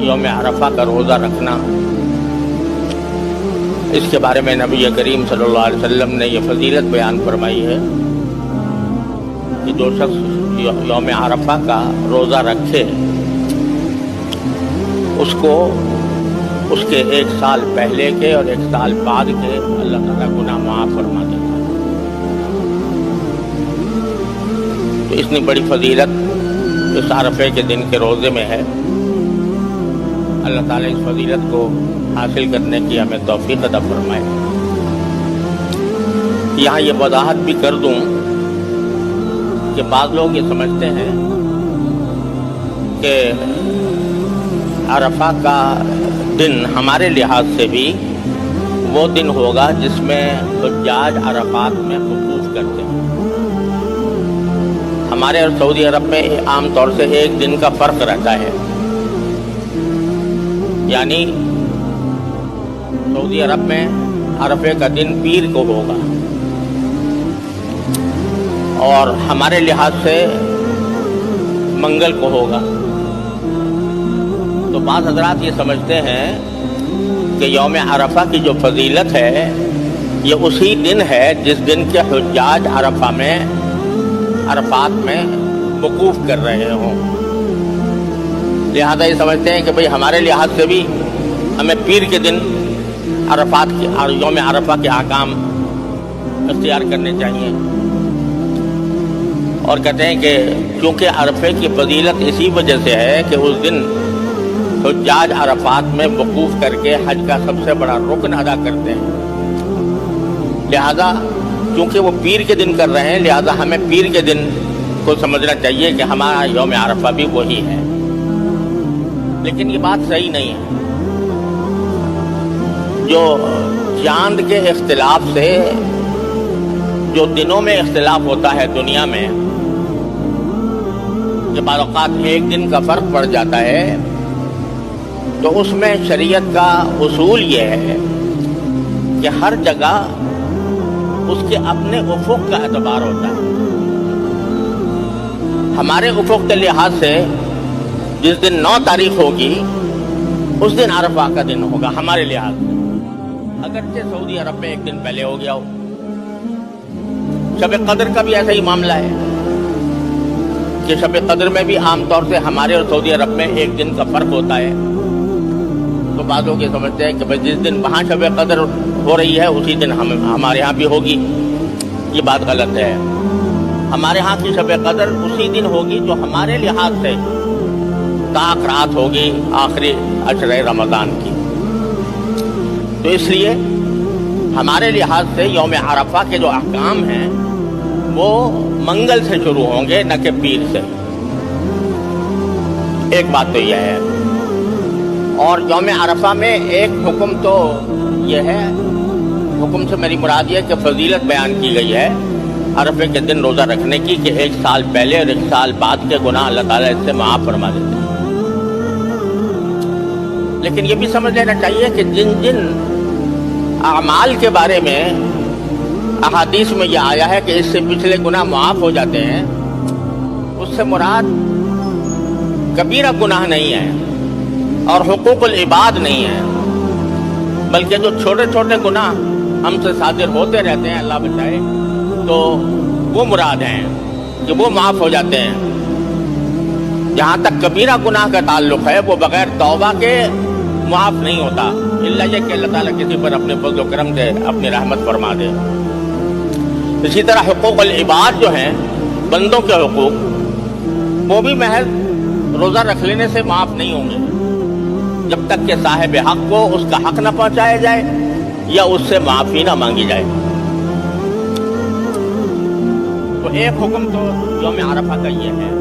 یوم عرفہ کا روزہ رکھنا، اس کے بارے میں نبی کریم صلی اللہ علیہ وسلم نے یہ فضیلت بیان فرمائی ہے کہ جو شخص یوم عرفہ کا روزہ رکھے اس کو اس کے 1 سال پہلے کے اور 1 سال بعد کے اللہ تعالیٰ گناہ معاف فرما دیتا ہے۔ تو اتنی بڑی فضیلت اس عرفے کے دن کے روزے میں ہے۔ اللہ تعالیٰ اس فضیلت کو حاصل کرنے کی ہمیں توفیق عطا فرمائے۔ یہاں یہ وضاحت بھی کر دوں کہ بعض لوگ یہ سمجھتے ہیں کہ عرفہ کا دن ہمارے لحاظ سے بھی وہ دن ہوگا جس میں حجاج عرفات میں وقوف کرتے ہیں۔ ہمارے اور سعودی عرب میں عام طور سے 1 دن کا فرق رہتا ہے، یعنی سعودی عرب میں عرفے کا دن پیر کو ہوگا اور ہمارے لحاظ سے منگل کو ہوگا۔ تو بعض حضرات یہ سمجھتے ہیں کہ یوم عرفہ کی جو فضیلت ہے یہ اسی دن ہے جس دن کے حجاج عرفات میں وقوف کر رہے ہوں، لہذا یہ سمجھتے ہیں کہ بھئی ہمارے لحاظ سے بھی ہمیں پیر کے دن یوم عرفہ کے احکام اختیار کرنے چاہیے، اور کہتے ہیں کہ کیونکہ عرفے کی فضیلت اسی وجہ سے ہے کہ اس دن حجاج عرفات میں وقوف کر کے حج کا سب سے بڑا رکن ادا کرتے ہیں، لہذا کیونکہ وہ پیر کے دن کر رہے ہیں لہذا ہمیں پیر کے دن کو سمجھنا چاہیے کہ ہمارا یوم عرفہ بھی وہی ہے۔ لیکن یہ بات صحیح نہیں ہے۔ جو چاند کے اختلاف سے جو دنوں میں اختلاف ہوتا ہے دنیا میں، جب بعض اوقات 1 دن کا فرق پڑ جاتا ہے تو اس میں شریعت کا اصول یہ ہے کہ ہر جگہ اس کے اپنے افق کا اعتبار ہوتا ہے۔ ہمارے افق کے لحاظ سے جس دن 9 تاریخ ہوگی اس دن عرفہ کا دن ہوگا ہمارے لحاظ سے، اگرچہ سعودی عرب میں 1 دن پہلے ہو گیا ہو۔ شب قدر کا بھی ایسا ہی معاملہ ہے کہ شب قدر میں بھی عام طور سے ہمارے اور سعودی عرب میں 1 دن کا فرق ہوتا ہے۔ تو بعض لوگ یہ سمجھتے ہیں کہ جس دن وہاں شب قدر ہو رہی ہے اسی دن ہمارے ہاں بھی ہوگی، یہ بات غلط ہے۔ ہمارے ہاں کی شب قدر اسی دن ہوگی جو ہمارے لحاظ سے طاق رات ہوگی آخری عشرہ رمضان کی۔ تو اس لیے ہمارے لحاظ سے یوم عرفہ کے جو احکام ہیں وہ منگل سے شروع ہوں گے نہ کہ پیر سے۔ ایک بات تو یہ ہے، اور یوم عرفہ میں ایک حکم تو یہ ہے، حکم سے میری مراد یہ کہ فضیلت بیان کی گئی ہے عرفے کے دن روزہ رکھنے کی کہ 1 سال پہلے اور 1 سال بعد کے گناہ اللہ تعالیٰ اس سے معاف فرما دیتے ہیں۔ لیکن یہ بھی سمجھ لینا چاہیے کہ جن اعمال کے بارے میں احادیث میں یہ آیا ہے کہ اس سے پچھلے گناہ معاف ہو جاتے ہیں، اس سے مراد کبیرہ گناہ نہیں ہے اور حقوق العباد نہیں ہے، بلکہ جو چھوٹے چھوٹے گناہ ہم سے صادر ہوتے رہتے ہیں اللہ بچائے تو وہ مراد ہیں کہ وہ معاف ہو جاتے ہیں۔ جہاں تک کبیرہ گناہ کا تعلق ہے وہ بغیر توبہ کے معاف نہیں ہوتا، الا یہ کہ اللہ تعالیٰ کسی پر اپنے فضل و کرم سے اپنی رحمت فرما دے۔ اسی طرح حقوق العباد جو ہیں بندوں کے حقوق، وہ بھی محض روزہ رکھ لینے سے معاف نہیں ہوں گے جب تک کہ صاحب حق کو اس کا حق نہ پہنچایا جائے یا اس سے معافی نہ مانگی جائے۔ تو ایک حکم تو یوم عرفہ کا یہ ہے